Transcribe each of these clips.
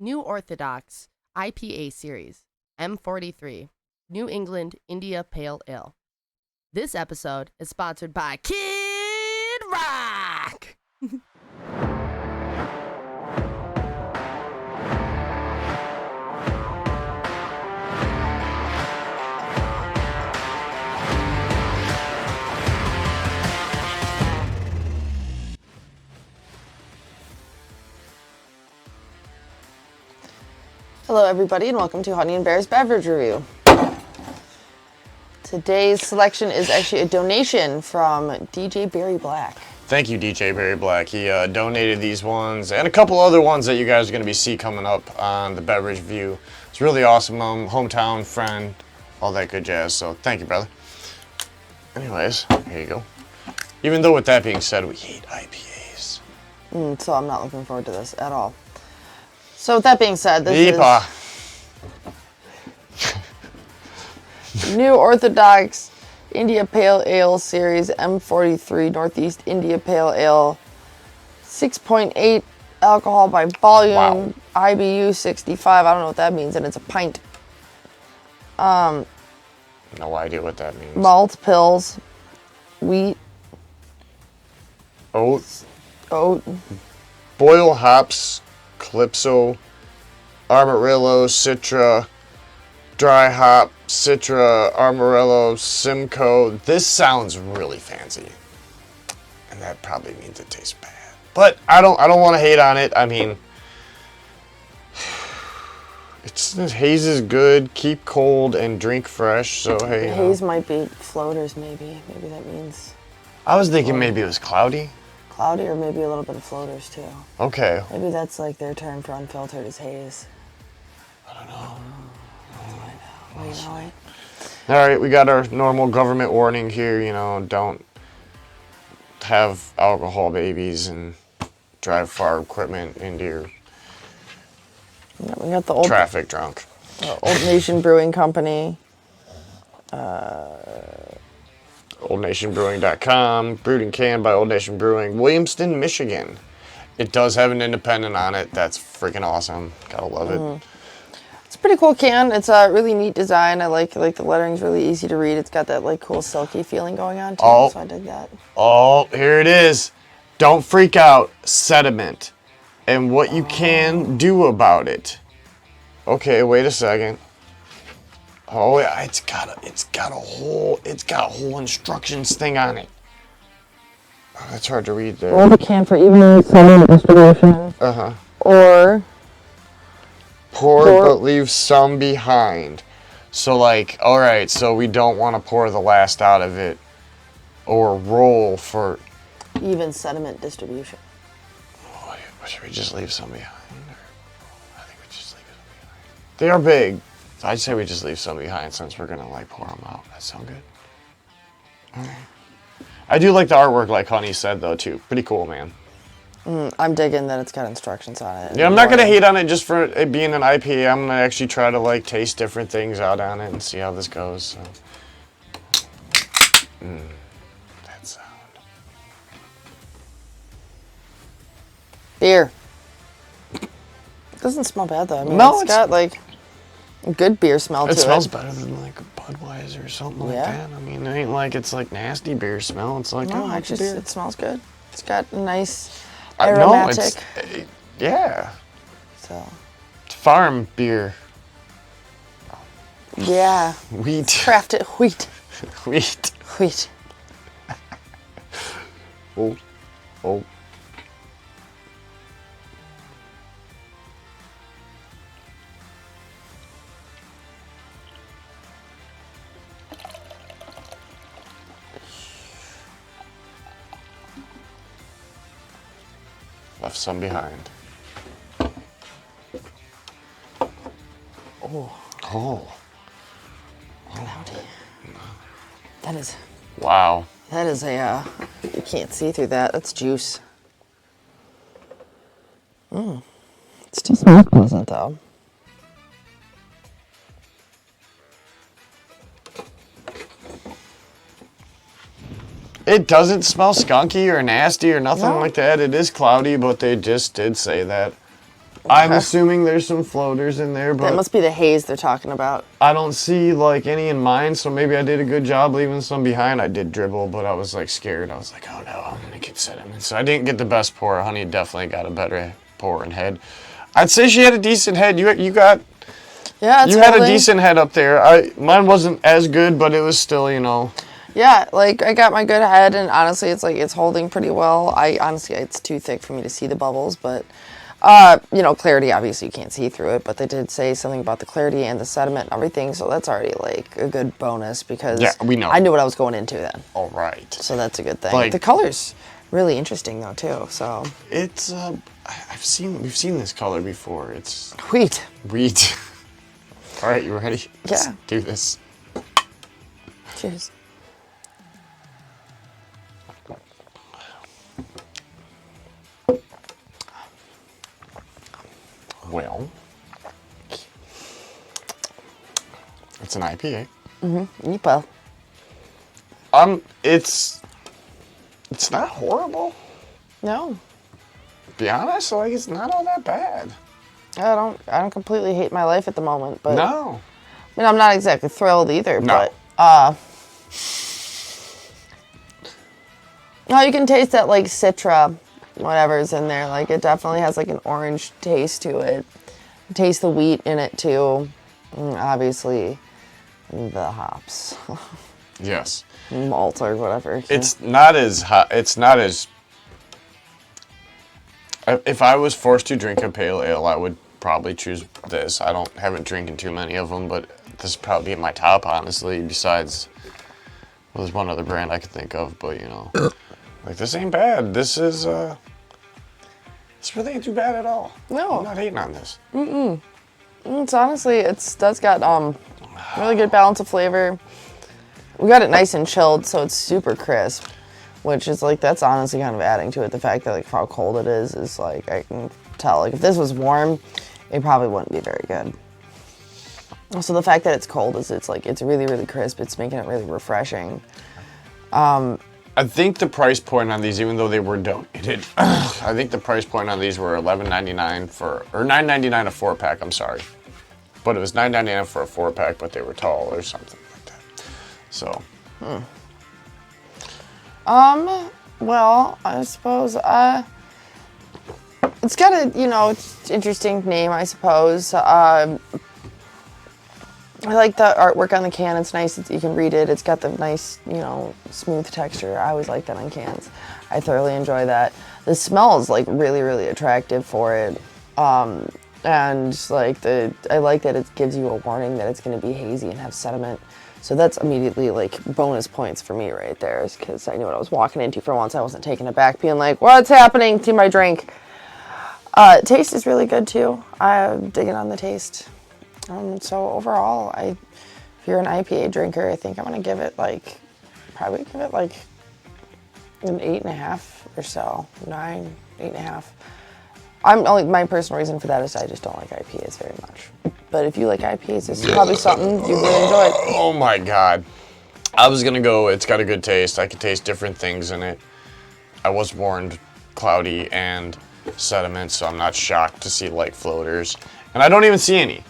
New Orthodox IPA Series, M43, New England India Pale Ale. This episode is sponsored by Kid Rock! Hello everybody and welcome to HnB's Beverage Review. Today's selection is actually a donation from DJ Barry Black. Thank you, DJ Barry Black. He donated these ones and a couple other ones that you guys are going to see coming up on the Beverage Review. It's really awesome. Hometown friend, all that good jazz. So thank you, brother. Anyways, here you go. Even though with that being said, we hate IPAs. So I'm not looking forward to this at all. So with that being said, this is New Orthodox India Pale Ale Series M43 Northeast India Pale Ale. 6.8 alcohol by volume. Wow. IBU 65. I don't know what that means, and it's a pint. No idea what that means. Malt, pills, wheat, Oat, boil hops, Calypso, Amarillo, Citra, dry hop, Citra, Amarillo, Simcoe. This sounds really fancy, and that probably means it tastes bad. But I don't want to hate on it. I mean, Haze is good. Keep cold and drink fresh. So hey, Haze might be floaters. Maybe that means I was thinking maybe it was cloudy. Cloudy, or maybe a little bit of floaters too. Okay. Maybe that's like their term for unfiltered is haze. I don't know. Wait. All right, we got our normal government warning here. Don't have alcohol babies and drive farm equipment into your Yeah, we got the old traffic drunk. Old Nation Brewing Company. OldNationBrewing.com, brewed and canned by Old Nation Brewing, Williamston, Michigan. It does have an independent on it. That's freaking awesome. Gotta love it. It's a pretty cool can. It's a really neat design. I like the lettering's really easy to read. It's got that like cool silky feeling going on too. So I dig that. Oh, here it is. Don't freak out. Sediment. And what you can do about it. Okay, wait a second. Oh yeah, it's got a whole instructions thing on it. Oh, that's hard to read there. Roll the can for even sediment distribution. Or pour but leave some behind. So all right, so we don't want to pour the last out of it, or roll for even sediment distribution. Oh, should we just leave some behind? I think we just leave some behind. They are big. I'd say we just leave some behind since we're gonna pour them out. That sound good? All right. I do like the artwork, like Honey said, though, too. Pretty cool, man. I'm digging that it's got instructions on it. Yeah, I'm not gonna hate on it just for it being an IPA. I'm gonna actually try to taste different things out on it and see how this goes. So. That sound. Beer. It doesn't smell bad though. I mean, No, it's got a good beer smell to it. It smells better than a Budweiser or something like that. I mean, it ain't like it's nasty beer smell. It's no, it's actually, beer. it smells good. It's got a nice aromatic. Yeah. So. It's farm beer. Yeah. Wheat. Crafted wheat. Wheat. Wheat. Oh. Left some behind. Oh. That is. Wow. That is a. You can't see through that. That's juice. It still smells pleasant though. It doesn't smell skunky or nasty or nothing like that. It is cloudy, but they just did say that. I'm assuming there's some floaters in there, but That must be the haze they're talking about. I don't see like any in mine, so maybe I did a good job leaving some behind. I did dribble, but I was like scared. I was like, oh no, I'm gonna get sediment. So I didn't get the best pour. Honey definitely got a better pour and head. I'd say she had a decent head. You got Yeah, had a decent head up there. Mine wasn't as good, but it was still, you know. Yeah, like I got my good head, and honestly, it's holding pretty well. It's too thick for me to see the bubbles, but you know, clarity. Obviously, you can't see through it, but they did say something about the clarity and the sediment and everything, so that's already like a good bonus because we know. I knew what I was going into then. All right. So that's a good thing. Like, the color's really interesting though too. So it's we've seen this color before. It's wheat. wheat. All right, you ready? Yeah. Let's do this. Cheers. Well, it's an IPA. IPA. It's not horrible. No, To be honest, like it's not all that bad. I don't completely hate my life at the moment, but No. I mean, I'm not exactly thrilled either. No. But no, you can taste that like Citra, whatever's in there. Like it definitely has like an orange taste to it. Taste the wheat in it too. And obviously, the hops, Yes. malt or whatever. It's not as hot. It's not as. If I was forced to drink a pale ale, I would probably choose this. Haven't drinking too many of them, but this would probably be my top, honestly. Besides, well, there's one other brand I could think of, but you know, like this ain't bad. This is this really ain't too bad at all. No. I'm not hating on this. It's honestly, that's got really good balance of flavor. We got it nice and chilled, so it's super crisp, which is like that's honestly kind of adding to it. The fact that like how cold it is like I can tell like if this was warm, it probably wouldn't be very good. So the fact that it's cold is it's really really crisp. It's making it really refreshing. I think the price point on these, even though they were donated, I think the price point on these were $11.99 or $9.99 a 4-pack. I'm sorry, but it was $9.99 for a 4-pack, but they were tall or something like that. So. Well, I suppose it's got a interesting name. I suppose. I like the artwork on the can. It's nice. You can read it. It's got the nice, smooth texture. I always like that on cans. I thoroughly enjoy that. The smell is like really, really attractive for it. And like I like that it gives you a warning that it's going to be hazy and have sediment. So that's immediately like bonus points for me right there, is because I knew what I was walking into for once. I wasn't taken aback, being like, "What's happening to my drink?" Taste is really good too. I'm digging on the taste. So overall, if you're an IPA drinker, I think I'm gonna probably give it like an 8.5 or so, 9, 8.5. My personal reason for that is I just don't like IPAs very much. But if you like IPAs, this is probably something you really enjoy. Oh my God. I was gonna go, it's got a good taste. I could taste different things in it. I was warned cloudy and sediment, so I'm not shocked to see light floaters. And I don't even see any.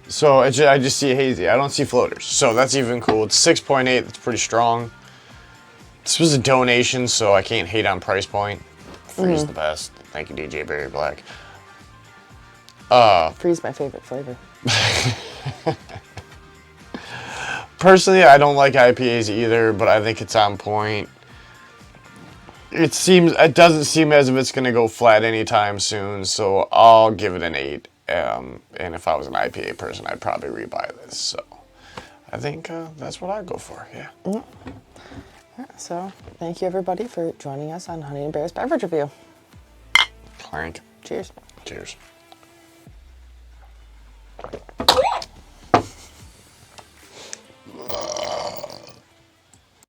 So I just see hazy. I don't see floaters. So that's even cool. It's 6.8. That's pretty strong. This was a donation, so I can't hate on price point. Free is the best. Thank you, DJ Berry Black. Free's my favorite flavor. Personally, I don't like IPAs either, but I think it's on point. It doesn't seem as if it's going to go flat anytime soon, so I'll give it an 8. And if I was an IPA person, I'd probably rebuy this. So I think that's what I'd go for, yeah. Yeah, so thank you everybody for joining us on Honey and Bear's Beverage Review. Clank. Cheers. Cheers.